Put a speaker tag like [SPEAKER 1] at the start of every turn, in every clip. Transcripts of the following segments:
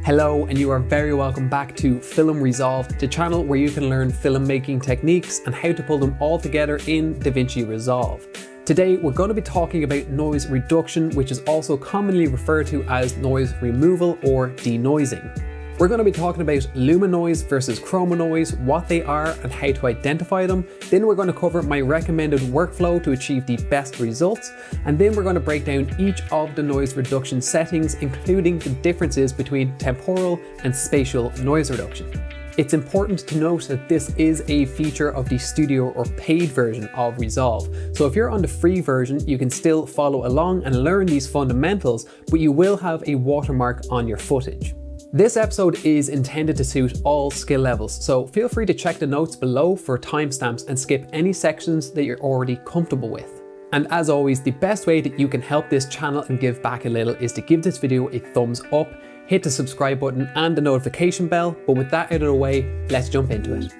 [SPEAKER 1] Hello, and you are very welcome back to Film Resolve, the channel where you can learn filmmaking techniques and how to pull them all together in DaVinci Resolve. Today, we're going to be talking about noise reduction, which is also commonly referred to as noise removal or denoising. We're going to be talking about Luma noise versus Chroma noise, what they are and how to identify them. Then we're going to cover my recommended workflow to achieve the best results. And then we're going to break down each of the noise reduction settings, including the differences between temporal and spatial noise reduction. It's important to note that this is a feature of the studio or paid version of Resolve. So if you're on the free version, you can still follow along and learn these fundamentals, but you will have a watermark on your footage. This episode is intended to suit all skill levels, so feel free to check the notes below for timestamps and skip any sections that you're already comfortable with. And as always, the best way that you can help this channel and give back a little is to give this video a thumbs up, hit the subscribe button and the notification bell. But with that out of the way, let's jump into it.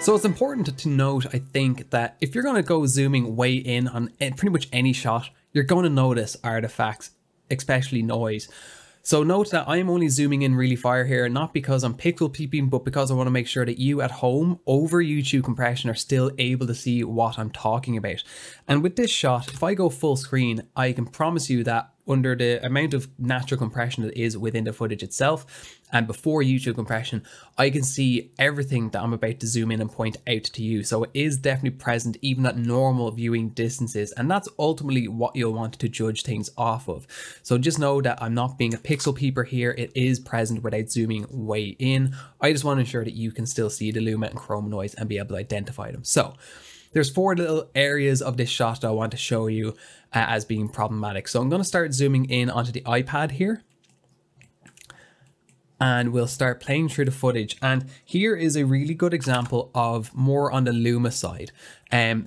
[SPEAKER 1] So it's important to note, I think, that if you're going to go zooming way in on pretty much any shot, you're going to notice artifacts, especially noise. So note that I'm only zooming in really far here, not because I'm pixel peeping, but because I want to make sure that you at home over YouTube compression are still able to see what I'm talking about. And with this shot, if I go full screen, I can promise you that under the amount of natural compression that is within the footage itself and before YouTube compression, I can see everything that I'm about to zoom in and point out to you. So it is definitely present even at normal viewing distances, and that's ultimately what you'll want to judge things off of. So just know that I'm not being a pixel peeper here. It is present without zooming way in. I just want to ensure that you can still see the Luma and Chroma noise and be able to identify them. So there's four little areas of this shot that I want to show you as being problematic. So I'm going to start zooming in onto the iPad here. And we'll start playing through the footage. And here is a really good example of more on the Luma side.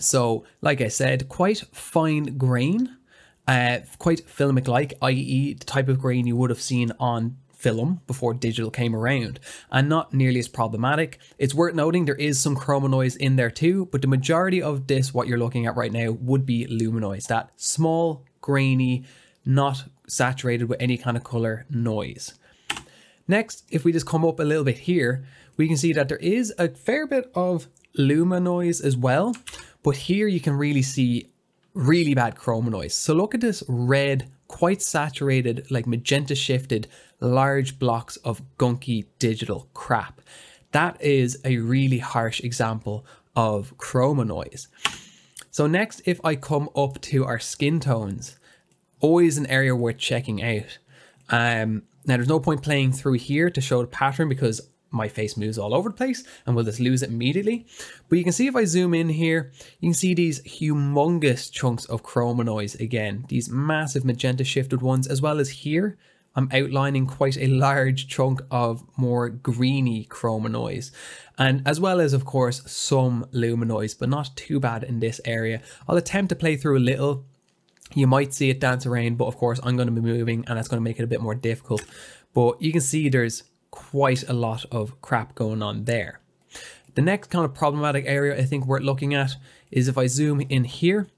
[SPEAKER 1] So like I said, quite fine grain, quite filmic-like, i.e. the type of grain you would have seen on film before digital came around, and not nearly as problematic. It's worth noting there is some Chroma noise in there too, but the majority of this, what you're looking at right now, would be Luma noise, that small, grainy, not saturated with any kind of color noise. Next, if we just come up a little bit here, we can see that there is a fair bit of Luma noise as well, but here you can really see really bad Chroma noise. So look at this red, quite saturated, like magenta shifted, large blocks of gunky digital crap. That is a really harsh example of Chroma noise. So next, if I come up to our skin tones, always an area worth checking out. Now there's no point playing through here to show the pattern because my face moves all over the place and we'll just lose it immediately. But you can see if I zoom in here, you can see these humongous chunks of Chroma noise again, these massive magenta shifted ones, as well as here, I'm outlining quite a large chunk of more greeny Chroma noise. And as well as, of course, some Luma noise, but not too bad in this area. I'll attempt to play through a little. You might see it dance around, but of course I'm going to be moving and that's going to make it a bit more difficult. But you can see there's quite a lot of crap going on there. The next kind of problematic area I think we're looking at is if I zoom in here,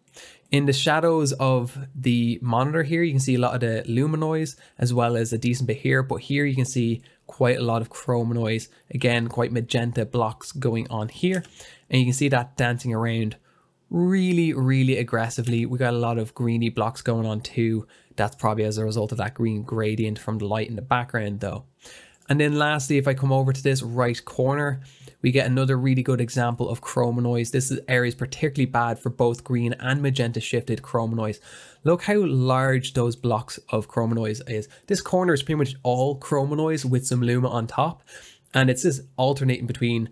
[SPEAKER 1] in the shadows of the monitor here, you can see a lot of the Luma noise as well as a decent bit here, but here you can see quite a lot of Chroma noise. Again, quite magenta blocks going on here, and you can see that dancing around really, really aggressively. We got a lot of greeny blocks going on too. That's probably as a result of that green gradient from the light in the background though. And then lastly, if I come over to this right corner, we get another really good example of Chroma noise. This area is particularly bad for both green and magenta shifted Chroma noise. Look how large those blocks of Chroma noise is. This corner is pretty much all Chroma noise with some Luma on top. And it's just alternating between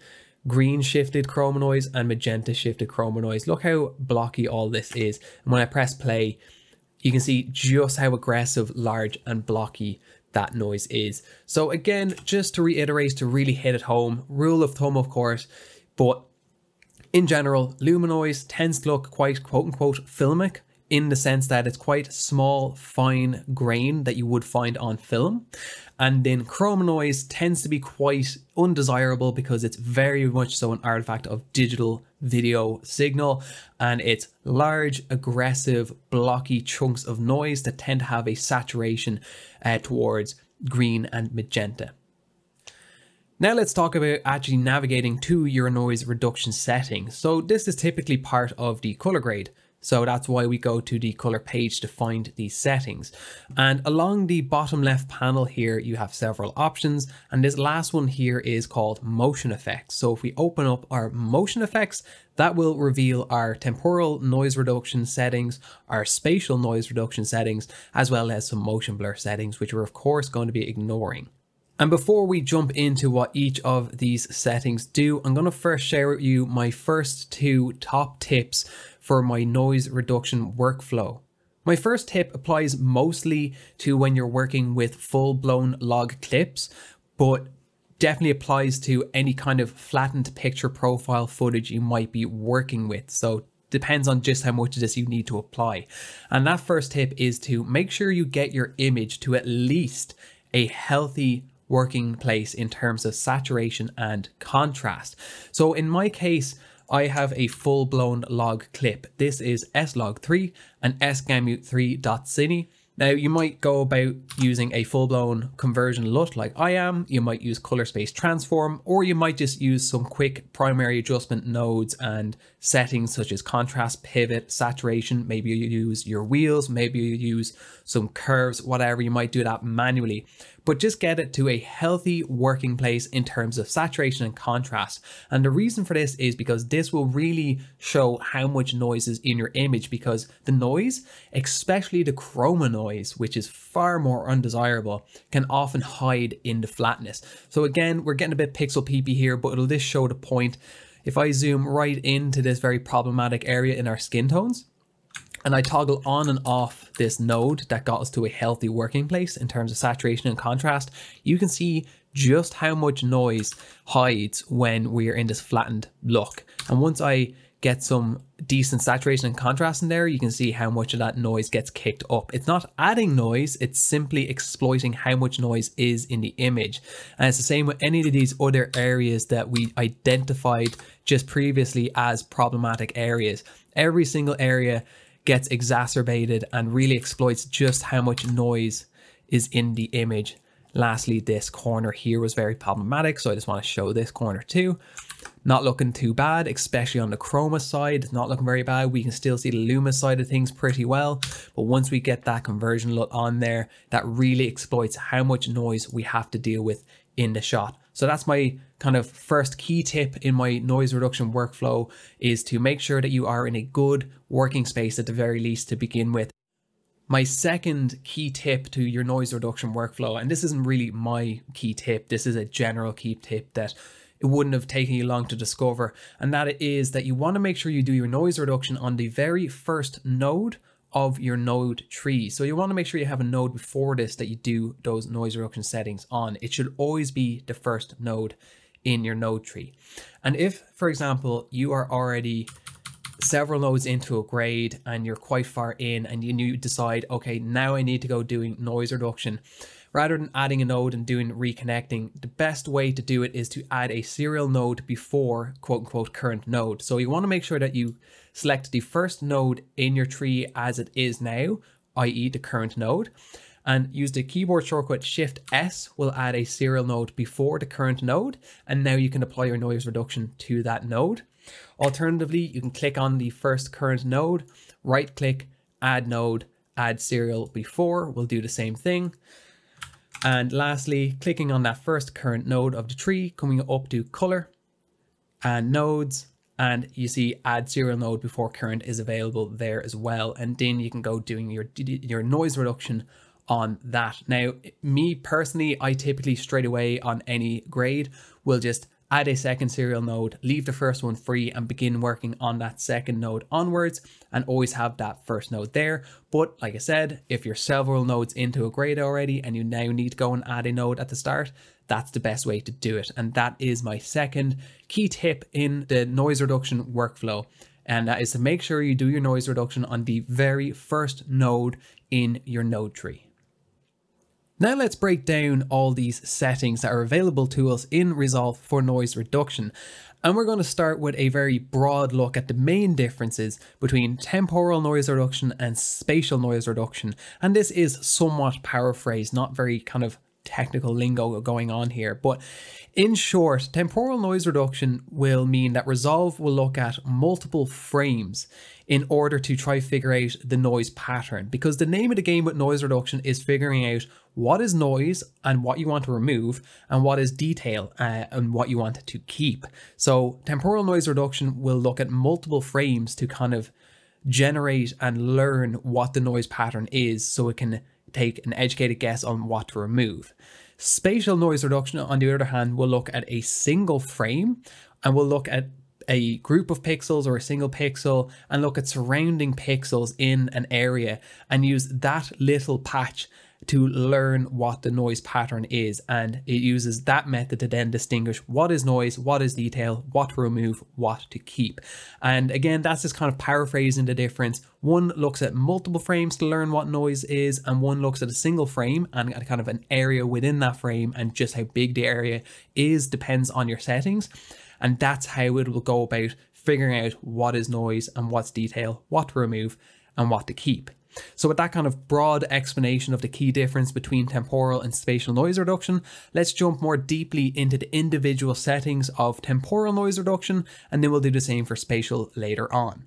[SPEAKER 1] green shifted Chroma noise and magenta shifted Chroma noise. Look how blocky all this is. And when I press play, you can see just how aggressive, large and blocky that noise is. So again, just to reiterate, to really hit it home, rule of thumb of course, but in general, Luma noise tends to look quite quote unquote filmic, in the sense that it's quite small, fine grain that you would find on film. And then chroma noise tends to be quite undesirable because it's very much so an artifact of digital video signal, and it's large, aggressive, blocky chunks of noise that tend to have a saturation towards green and magenta. Now let's talk about actually navigating to your noise reduction settings. So this is typically part of the color grade. So that's why we go to the color page to find these settings. And along the bottom left panel here, you have several options. And this last one here is called motion effects. So if we open up our motion effects, that will reveal our temporal noise reduction settings, our spatial noise reduction settings, as well as some motion blur settings, which we're of course going to be ignoring. And before we jump into what each of these settings do, I'm going to first share with you my first two top tips for my noise reduction workflow. My first tip applies mostly to when you're working with full-blown log clips, but definitely applies to any kind of flattened picture profile footage you might be working with. So depends on just how much of this you need to apply. And that first tip is to make sure you get your image to at least a healthy working place in terms of saturation and contrast. So in my case, I have a full-blown log clip. This is slog3 and sgamut3.cine. Now you might go about using a full-blown conversion LUT like I am, you might use color space transform, or you might just use some quick primary adjustment nodes and settings such as contrast, pivot, saturation. Maybe you use your wheels, maybe you use some curves, whatever, you might do that manually. But just get it to a healthy working place in terms of saturation and contrast. And the reason for this is because this will really show how much noise is in your image, because the noise, especially the chroma noise, which is far more undesirable, can often hide in the flatness. So again, we're getting a bit pixel peepy here, but it'll just show the point. If I zoom right into this very problematic area in our skin tones, and I toggle on and off this node that got us to a healthy working place in terms of saturation and contrast, you can see just how much noise hides when we're in this flattened look. And once I get some decent saturation and contrast in there, you can see how much of that noise gets kicked up. It's not adding noise, it's simply exploiting how much noise is in the image. And it's the same with any of these other areas that we identified just previously as problematic areas. Every single area gets exacerbated and really exploits just how much noise is in the image. Lastly, this corner here was very problematic, so I just want to show this corner too. Not looking too bad, especially on the chroma side. It's not looking very bad. We can still see the Luma side of things pretty well, but once we get that conversion LUT on there, that really exploits how much noise we have to deal with in the shot. So that's my kind of first key tip in my noise reduction workflow, is to make sure that you are in a good working space at the very least to begin with. My second key tip to your noise reduction workflow, and this isn't really my key tip, this is a general key tip that it wouldn't have taken you long to discover, and that is that you want to make sure you do your noise reduction on the very first node of your node tree. So you want to make sure you have a node before this that you do those noise reduction settings on. It should always be the first node in your node tree. And if, for example, you are already several nodes into a grade and you're quite far in and you decide, okay, now I need to go doing noise reduction, rather than adding a node and doing reconnecting, the best way to do it is to add a serial node before quote unquote current node. So you want to make sure that you select the first node in your tree as it is now, i.e. the current node, and use the keyboard shortcut Shift S will add a serial node before the current node, and now you can apply your noise reduction to that node. Alternatively, you can click on the first current node, right click, add node, add serial before will do the same thing. And lastly, clicking on that first current node of the tree, coming up to color and nodes, and you see add serial node before current is available there as well. And then you can go doing your noise reduction on that. Now, me personally, I typically straight away on any grade will just add a second serial node, leave the first one free and begin working on that second node onwards, and always have that first node there. But like I said, if you're several nodes into a grade already and you now need to go and add a node at the start, that's the best way to do it. And that is my second key tip in the noise reduction workflow. and that is to make sure you do your noise reduction on the very first node in your node tree. Now let's break down all these settings that are available to us in Resolve for noise reduction. And we're going to start with a very broad look at the main differences between temporal noise reduction and spatial noise reduction. And this is somewhat paraphrased, not very kind of technical lingo going on here, but in short, temporal noise reduction will mean that Resolve will look at multiple frames in order to try figure out the noise pattern, because the name of the game with noise reduction is figuring out what is noise and what you want to remove, and what is detail and what you want to keep. So temporal noise reduction will look at multiple frames to kind of generate and learn what the noise pattern is, so it can take an educated guess on what to remove. Spatial noise reduction, on the other hand, will look at a single frame and will look at a group of pixels or a single pixel and look at surrounding pixels in an area and use that little patch to learn what the noise pattern is, and it uses that method to then distinguish what is noise, what is detail, what to remove, what to keep. And again, that's just kind of paraphrasing the difference. One looks at multiple frames to learn what noise is, and one looks at a single frame and at kind of an area within that frame, and just how big the area is depends on your settings. And that's how it will go about figuring out what is noise and what's detail, what to remove and what to keep. So with that kind of broad explanation of the key difference between temporal and spatial noise reduction, let's jump more deeply into the individual settings of temporal noise reduction, and then we'll do the same for spatial later on.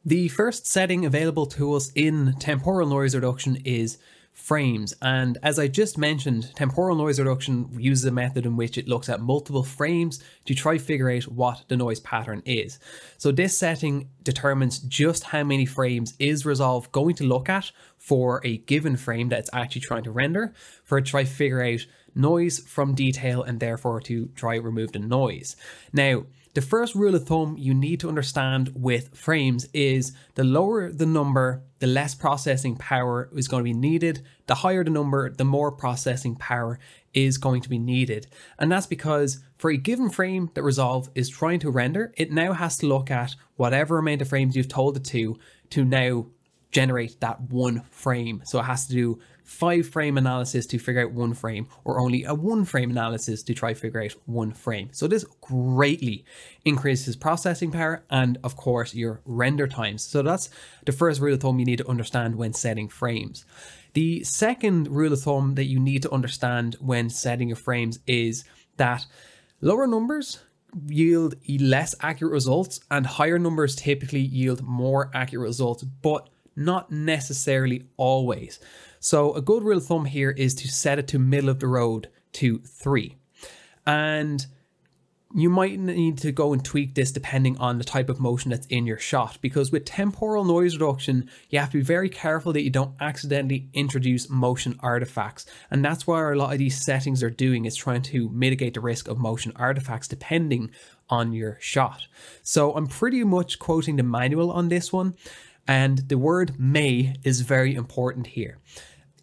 [SPEAKER 1] The first setting available to us in temporal noise reduction is frames, and as I just mentioned, temporal noise reduction uses a method in which it looks at multiple frames to try figure out what the noise pattern is. So this setting determines just how many frames is Resolve going to look at for a given frame that it's actually trying to render, for it to try figure out noise from detail and therefore to try remove the noise. Now, the first rule of thumb you need to understand with frames is the lower the number, the less processing power is going to be needed. The higher the number, the more processing power is going to be needed. And that's because for a given frame that Resolve is trying to render, it now has to look at whatever amount of frames you've told it to now generate that one frame. So it has to do 5 frame analysis to figure out one frame, or only a 1 frame analysis to try figure out one frame. So this greatly increases processing power and of course your render times. So that's the first rule of thumb you need to understand when setting frames. The second rule of thumb that you need to understand when setting your frames is that lower numbers yield less accurate results and higher numbers typically yield more accurate results, but not necessarily always. So a good rule of thumb here is to set it to middle of the road to 3. And you might need to go and tweak this depending on the type of motion that's in your shot, because with temporal noise reduction, you have to be very careful that you don't accidentally introduce motion artifacts. And that's why a lot of these settings are doing, is trying to mitigate the risk of motion artifacts depending on your shot. So I'm pretty much quoting the manual on this one. And the word may is very important here.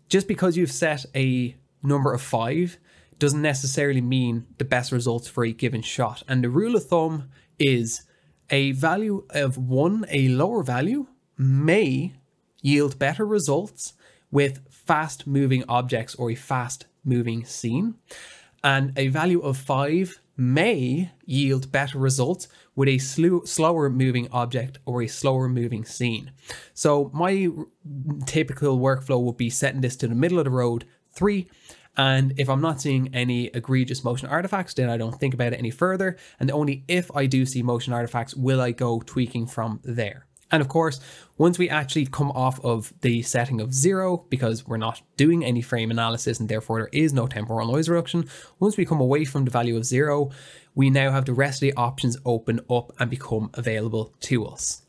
[SPEAKER 1] Just because you've set a number of 5 doesn't necessarily mean the best results for a given shot. And the rule of thumb is a value of 1, a lower value, may yield better results with fast moving objects or a fast moving scene. And a value of 5 may yield better results with a slower moving object or a slower moving scene. So my typical workflow would be setting this to the middle of the road, 3. And if I'm not seeing any egregious motion artifacts, then I don't think about it any further. And only if I do see motion artifacts will I go tweaking from there. And of course, once we actually come off of the setting of 0, because we're not doing any frame analysis and therefore there is no temporal noise reduction, once we come away from the value of 0, we now have the rest of the options open up and become available to us.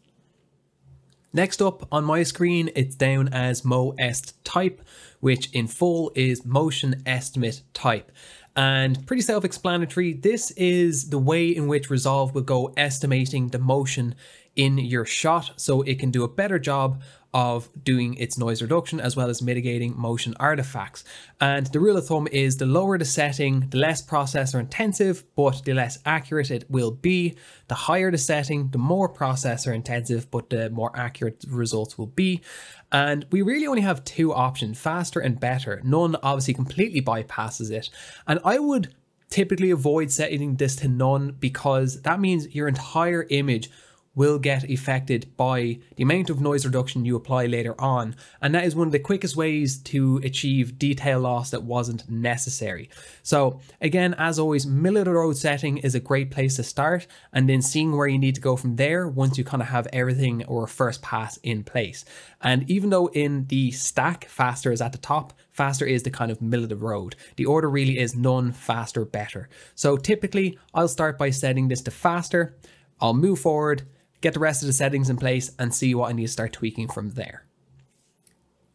[SPEAKER 1] Next up on my screen, it's down as MoEst type, which in full is motion estimate type. And pretty self-explanatory, this is the way in which Resolve will go estimating the motion in your shot, so it can do a better job of doing its noise reduction as well as mitigating motion artifacts. And the rule of thumb is the lower the setting, the less processor intensive, but the less accurate it will be. The higher the setting, the more processor intensive, but the more accurate results will be. And we really only have two options, faster and better. None obviously completely bypasses it. And I would typically avoid setting this to none, because that means your entire image will get affected by the amount of noise reduction you apply later on. And that is one of the quickest ways to achieve detail loss that wasn't necessary. So again, as always, middle of the road setting is a great place to start, and then seeing where you need to go from there once you kind of have everything or a first pass in place. And even though in the stack, faster is at the top, faster is the kind of middle of the road. The order really is none, faster, better. So typically I'll start by setting this to faster. I'll move forward, get the rest of the settings in place, and see what I need to start tweaking from there.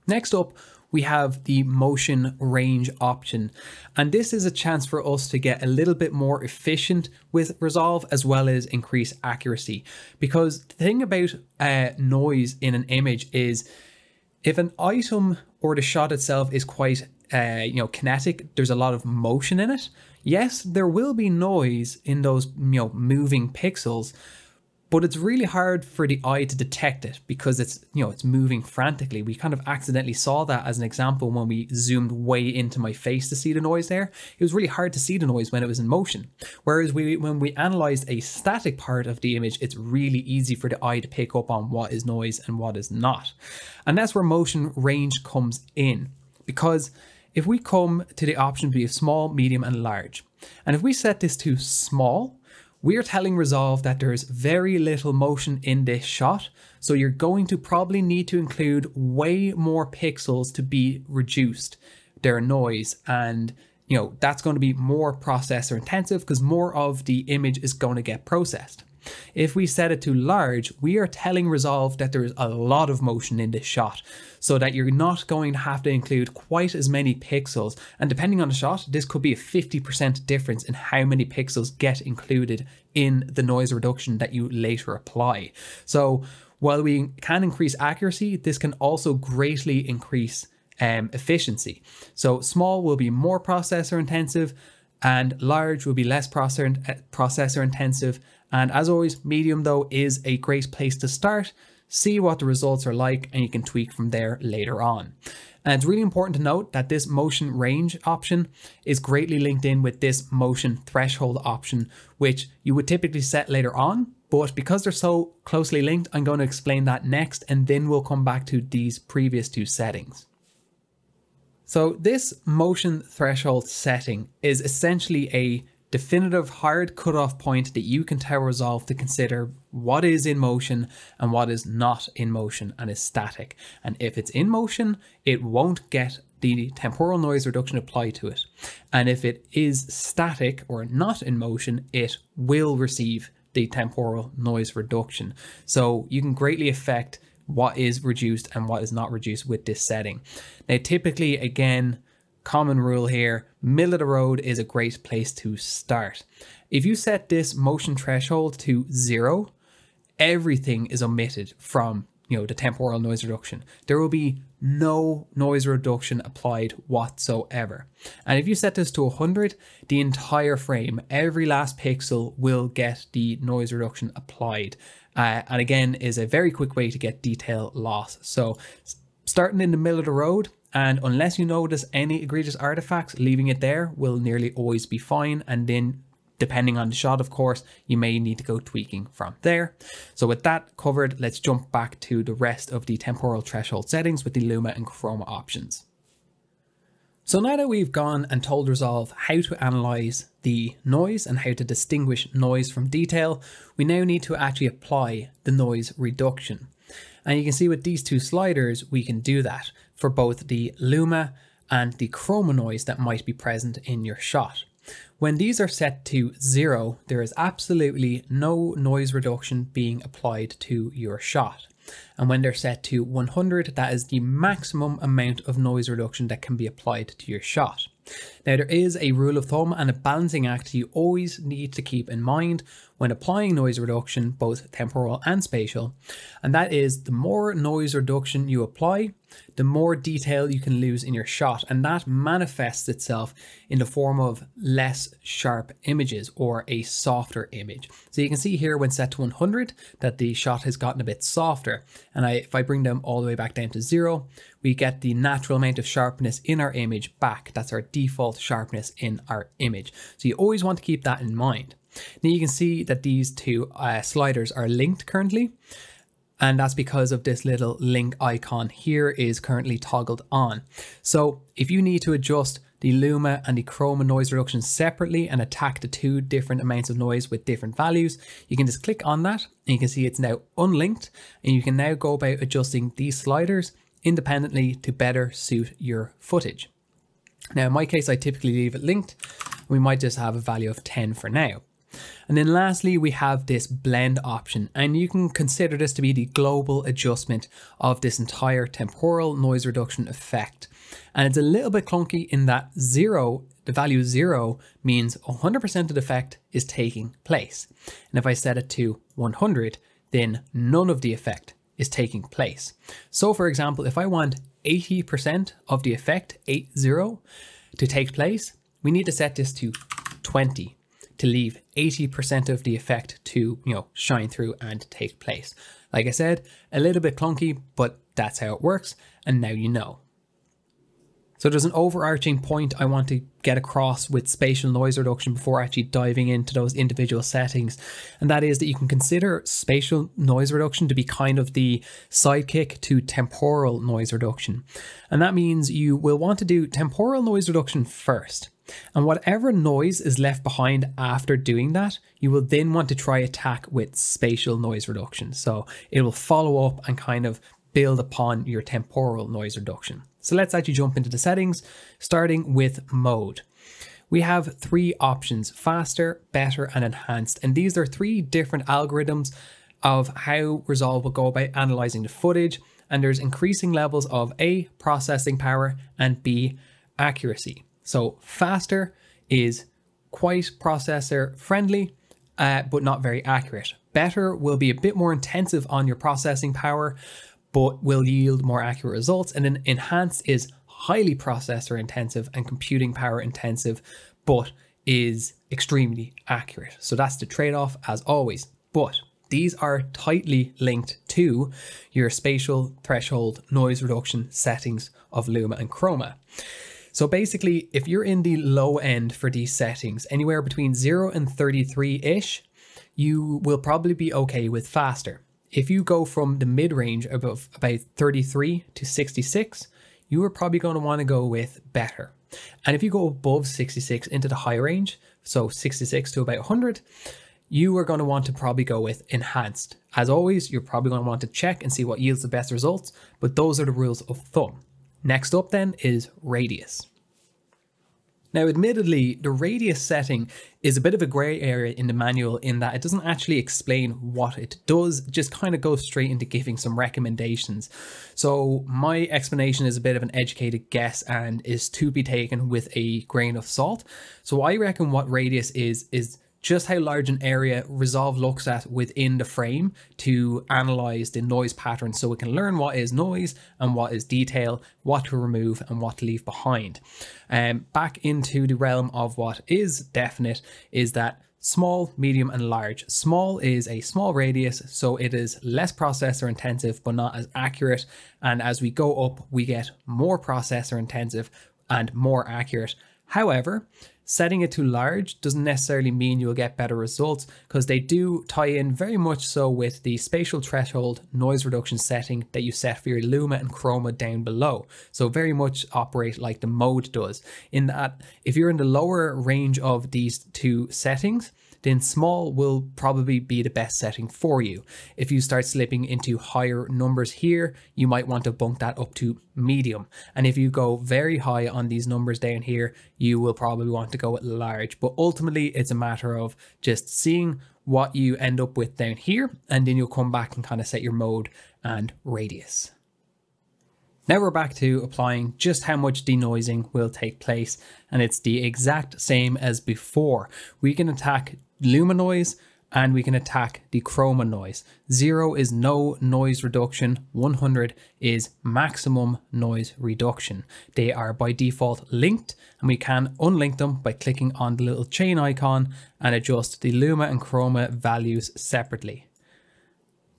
[SPEAKER 1] Next up, we have the motion range option. And this is a chance for us to get a little bit more efficient with Resolve as well as increase accuracy. Because the thing about noise in an image is if an item or the shot itself is quite kinetic, there's a lot of motion in it. Yes, there will be noise in those moving pixels, but it's really hard for the eye to detect it because it's moving frantically. We kind of accidentally saw that as an example when we zoomed way into my face to see the noise there. It was really hard to see the noise when it was in motion. Whereas when we analyzed a static part of the image, it's really easy for the eye to pick up on what is noise and what is not. And that's where motion range comes in. Because if we come to the option of small, medium, and large, and if we set this to small, we're telling Resolve that there's very little motion in this shot, so you're going to probably need to include way more pixels to be reduced their noise, and that's going to be more processor intensive because more of the image is going to get processed. If we set it to large, we are telling Resolve that there is a lot of motion in this shot, so that you're not going to have to include quite as many pixels. And depending on the shot, this could be a 50% difference in how many pixels get included in the noise reduction that you later apply. So while we can increase accuracy, this can also greatly increase efficiency. So small will be more processor intensive, and large will be less processor intensive. And as always, medium though is a great place to start. See what the results are like, and you can tweak from there later on. And it's really important to note that this motion range option is greatly linked in with this motion threshold option, which you would typically set later on. But because they're so closely linked, I'm going to explain that next, and then we'll come back to these previous two settings. So this motion threshold setting is essentially a definitive hard cutoff point that you can tell Resolve to consider what is in motion and what is not in motion and is static. And if it's in motion, it won't get the temporal noise reduction applied to it. And if it is static or not in motion, it will receive the temporal noise reduction. So you can greatly affect what is reduced and what is not reduced with this setting. Now, typically, again, common rule here, middle of the road is a great place to start. If you set this motion threshold to 0, everything is omitted from the temporal noise reduction. There will be no noise reduction applied whatsoever. And if you set this to 100, the entire frame, every last pixel will get the noise reduction applied. And again, is a very quick way to get detail loss. So starting in the middle of the road, and unless you notice any egregious artifacts, leaving it there will nearly always be fine. And then depending on the shot, of course, you may need to go tweaking from there. So with that covered, let's jump back to the rest of the temporal threshold settings with the Luma and Chroma options. So now that we've gone and told Resolve how to analyze the noise and how to distinguish noise from detail, we now need to actually apply the noise reduction. And you can see with these two sliders, we can do that for both the Luma and the Chroma noise that might be present in your shot. When these are set to 0, there is absolutely no noise reduction being applied to your shot. And when they're set to 100, that is the maximum amount of noise reduction that can be applied to your shot. Now, there is a rule of thumb and a balancing act you always need to keep in mind when applying noise reduction, both temporal and spatial, and that is the more noise reduction you apply, the more detail you can lose in your shot, and that manifests itself in the form of less sharp images or a softer image. So you can see here when set to 100 that the shot has gotten a bit softer, and if I bring them all the way back down to 0, we get the natural amount of sharpness in our image back. That's our default sharpness in our image. So you always want to keep that in mind. Now you can see that these two sliders are linked currently, and that's because of this little link icon here is currently toggled on. So if you need to adjust the Luma and the Chroma noise reduction separately and attack the two different amounts of noise with different values, you can just click on that and you can see it's now unlinked, and you can now go about adjusting these sliders independently to better suit your footage. Now in my case, I typically leave it linked. We might just have a value of 10 for now. And then lastly, we have this blend option, and you can consider this to be the global adjustment of this entire temporal noise reduction effect. And it's a little bit clunky in that the value 0 means 100% of the effect is taking place. And if I set it to 100, then none of the effect is taking place. So for example, if I want 80% of the effect, 80, to take place, we need to set this to 20. To leave 80% of the effect to, shine through and take place. Like I said, a little bit clunky, but that's how it works, and now you know. So there's an overarching point I want to get across with spatial noise reduction before actually diving into those individual settings, and that is that you can consider spatial noise reduction to be kind of the sidekick to temporal noise reduction. And that means you will want to do temporal noise reduction first. And whatever noise is left behind after doing that, you will then want to try attack with spatial noise reduction. So it will follow up and kind of build upon your temporal noise reduction. So let's actually jump into the settings, starting with mode. We have three options: faster, better, and enhanced. And these are three different algorithms of how Resolve will go about analyzing the footage. And there's increasing levels of A, processing power, and B, accuracy. So faster is quite processor friendly, but not very accurate. Better will be a bit more intensive on your processing power, but will yield more accurate results. And then enhanced is highly processor intensive and computing power intensive, but is extremely accurate. So that's the trade-off as always. But these are tightly linked to your spatial threshold noise reduction settings of Luma and Chroma. So basically, if you're in the low end for these settings, anywhere between 0 and 33-ish, you will probably be okay with faster. If you go from the mid-range of about 33 to 66, you are probably going to want to go with better. And if you go above 66 into the high range, so 66 to about 100, you are going to want to probably go with enhanced. As always, you're probably going to want to check and see what yields the best results, but those are the rules of thumb. Next up then is radius. Now, admittedly, the radius setting is a bit of a grey area in the manual in that it doesn't actually explain what it does, just kind of goes straight into giving some recommendations. So my explanation is a bit of an educated guess and is to be taken with a grain of salt. So I reckon what radius is just how large an area Resolve looks at within the frame to analyze the noise pattern, so it can learn what is noise and what is detail, what to remove and what to leave behind. Back into the realm of what is definite is that small, medium and large. Small is a small radius, so it is less processor intensive but not as accurate, and as we go up we get more processor intensive and more accurate. However, setting it to large doesn't necessarily mean you'll get better results, because they do tie in very much so with the spatial threshold noise reduction setting that you set for your Luma and Chroma down below. So very much operate like the mode does, in that if you're in the lower range of these two settings, then small will probably be the best setting for you. If you start slipping into higher numbers here, you might want to bump that up to medium. And if you go very high on these numbers down here, you will probably want to go with large. But ultimately, it's a matter of just seeing what you end up with down here, and then you'll come back and kind of set your mode and radius. Now we're back to applying just how much denoising will take place, and it's the exact same as before. We can attack Luma noise and we can attack the Chroma noise. 0 is no noise reduction, 100 is maximum noise reduction. They are by default linked, and we can unlink them by clicking on the little chain icon and adjust the Luma and Chroma values separately.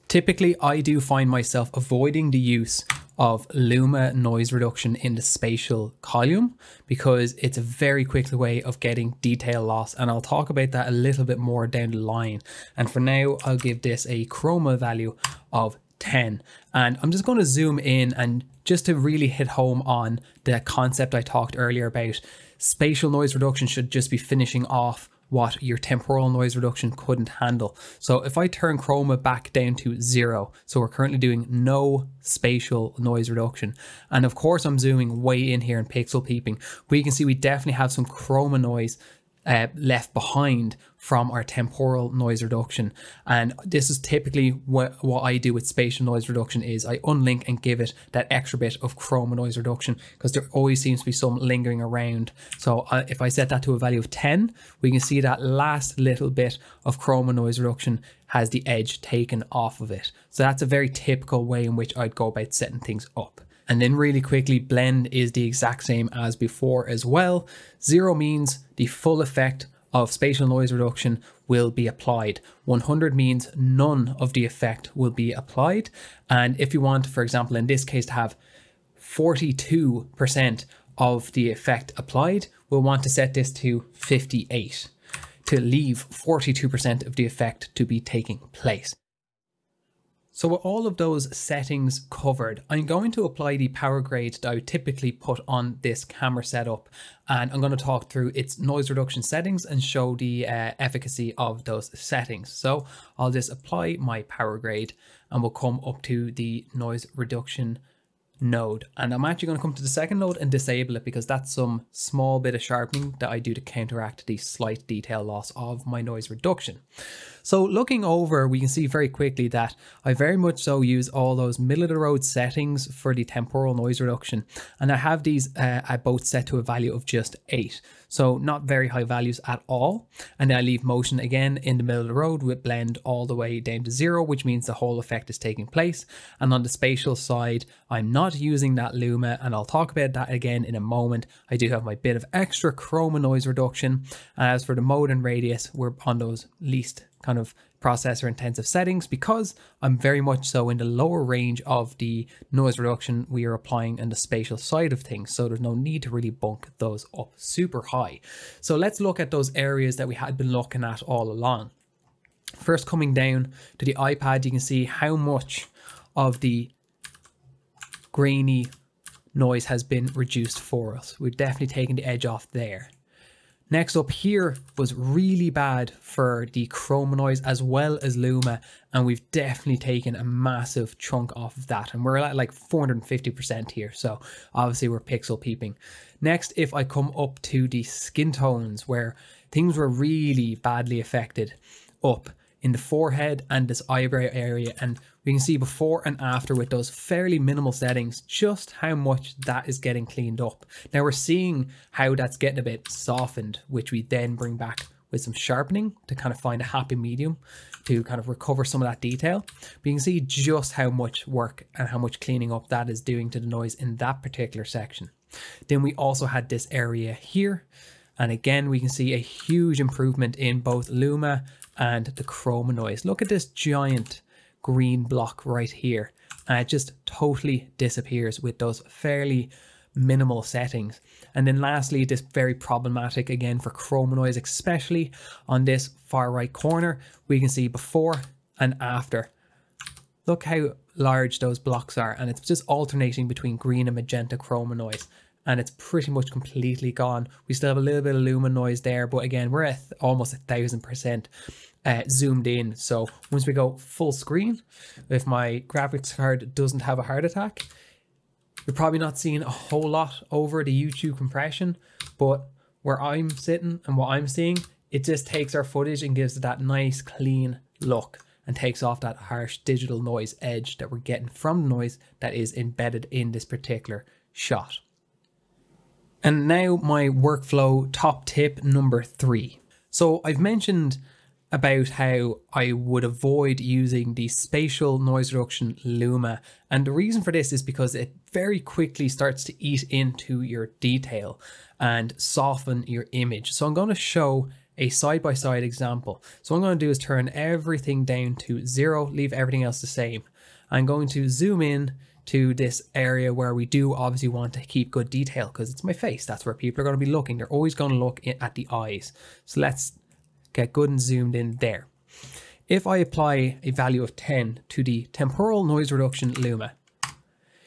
[SPEAKER 1] Typically, I do find myself avoiding the use of Luma noise reduction in the spatial column because it's a very quick way of getting detail loss, and I'll talk about that a little bit more down the line. And for now, I'll give this a Chroma value of 10, and I'm just going to zoom in, and just to really hit home on the concept I talked earlier about, spatial noise reduction should just be finishing off what your temporal noise reduction couldn't handle. So if I turn Chroma back down to 0, so we're currently doing no spatial noise reduction, and of course I'm zooming way in here and pixel peeping, but you can see we definitely have some Chroma noise left behind from our temporal noise reduction. And this is typically what I do with spatial noise reduction is I unlink and give it that extra bit of Chroma noise reduction, because there always seems to be some lingering around. So if I set that to a value of 10, we can see that last little bit of Chroma noise reduction has the edge taken off of it. So that's a very typical way in which I'd go about setting things up. And then really quickly, blend is the exact same as before as well. 0 means the full effect of spatial noise reduction will be applied. 100 means none of the effect will be applied. And if you want, for example, in this case, to have 42% of the effect applied, we'll want to set this to 58 to leave 42% of the effect to be taking place. So with all of those settings covered, I'm going to apply the power grade that I would typically put on this camera setup, and I'm going to talk through its noise reduction settings and show the efficacy of those settings. So I'll just apply my power grade and we'll come up to the noise reduction node, and I'm actually going to come to the second node and disable it because that's some small bit of sharpening that I do to counteract the slight detail loss of my noise reduction. So looking over, we can see very quickly that I very much so use all those middle of the road settings for the temporal noise reduction, and I have these both set to a value of just 8, so not very high values at all. And then I leave motion again in the middle of the road with blend all the way down to 0, which means the whole effect is taking place. And on the spatial side, I'm not using that Luma, and I'll talk about that again in a moment. I do have my bit of extra Chroma noise reduction. As for the mode and radius, we're on those least kind of processor intensive settings because I'm very much so in the lower range of the noise reduction we are applying in the spatial side of things, so there's no need to really bunk those up super high. So let's look at those areas that we had been looking at all along. First, coming down to the iPad, you can see how much of the grainy noise has been reduced for us. We've definitely taken the edge off there. Next up here was really bad for the Chroma noise as well as Luma, and we've definitely taken a massive chunk off of that, and we're at like 450% here, so obviously we're pixel peeping. Next, if I come up to the skin tones where things were really badly affected up in the forehead and this eyebrow area, and we can see before and after with those fairly minimal settings just how much that is getting cleaned up. Now we're seeing how that's getting a bit softened, which we then bring back with some sharpening to kind of find a happy medium to kind of recover some of that detail. But you can see just how much work and how much cleaning up that is doing to the noise in that particular section. Then we also had this area here, and again we can see a huge improvement in both Luma and the Chroma noise. Look at this giant green block right here, and it just totally disappears with those fairly minimal settings. And then lastly, this very problematic again for Chroma noise, especially on this far right corner, we can see before and after. Look how large those blocks are, and it's just alternating between green and magenta Chroma noise, and it's pretty much completely gone. We still have a little bit of Luma noise there, but again, we're at almost 1000% zoomed in. So once we go full screen, if my graphics card doesn't have a heart attack, you're probably not seeing a whole lot over the YouTube compression, but where I'm sitting and what I'm seeing, it just takes our footage and gives it that nice clean look. and takes off that harsh digital noise edge that we're getting from the noise that is embedded in this particular shot. And now my workflow top tip number 3. So I've mentioned about how I would avoid using the spatial noise reduction Luma, and the reason for this is because it very quickly starts to eat into your detail and soften your image. So I'm going to show a side-by-side example. So what I'm going to do is turn everything down to 0, leave everything else the same. I'm going to zoom in to this area where we do obviously want to keep good detail because it's my face. That's where people are going to be looking. They're always going to look at the eyes. So let's get good and zoomed in there. If I apply a value of 10 to the temporal noise reduction Luma,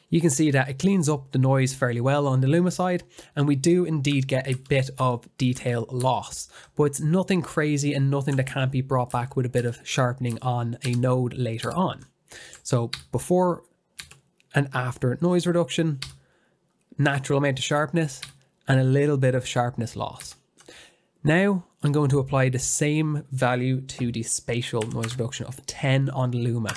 [SPEAKER 1] you can see that it cleans up the noise fairly well on the Luma side, and we do indeed get a bit of detail loss, but it's nothing crazy and nothing that can't be brought back with a bit of sharpening on a node later on. So before and after noise reduction, natural amount of sharpness and a little bit of sharpness loss. Now I'm going to apply the same value to the spatial noise reduction of 10 on the Luma.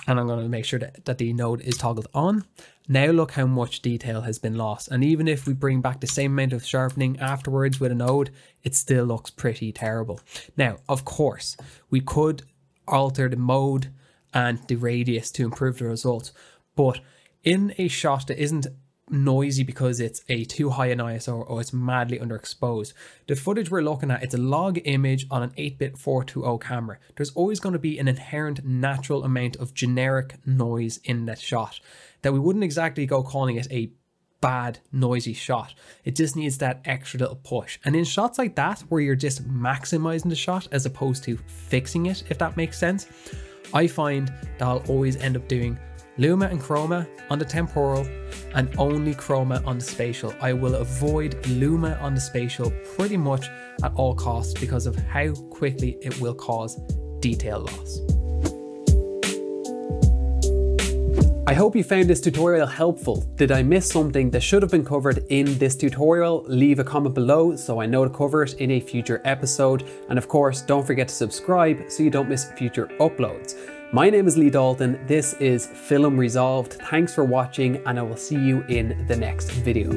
[SPEAKER 1] And I'm going to make sure that the node is toggled on. Now look how much detail has been lost. And even if we bring back the same amount of sharpening afterwards with a node, it still looks pretty terrible. Now, of course, we could alter the mode and the radius to improve the results. But in a shot that isn't noisy because it's a too high an ISO or it's madly underexposed, the footage we're looking at, it's a log image on an 8-bit 420 camera. There's always going to be an inherent natural amount of generic noise in that shot that we wouldn't exactly go calling it a bad noisy shot. It just needs that extra little push. And in shots like that where you're just maximizing the shot as opposed to fixing it, if that makes sense, I find that I'll always end up doing Luma and Chroma on the temporal and only Chroma on the spatial. I will avoid Luma on the spatial pretty much at all costs because of how quickly it will cause detail loss. I hope you found this tutorial helpful. Did I miss something that should have been covered in this tutorial? Leave a comment below so I know to cover it in a future episode. And of course, don't forget to subscribe so you don't miss future uploads. My name is Lee Dalton. This is Film Resolved. Thanks for watching, and I will see you in the next video.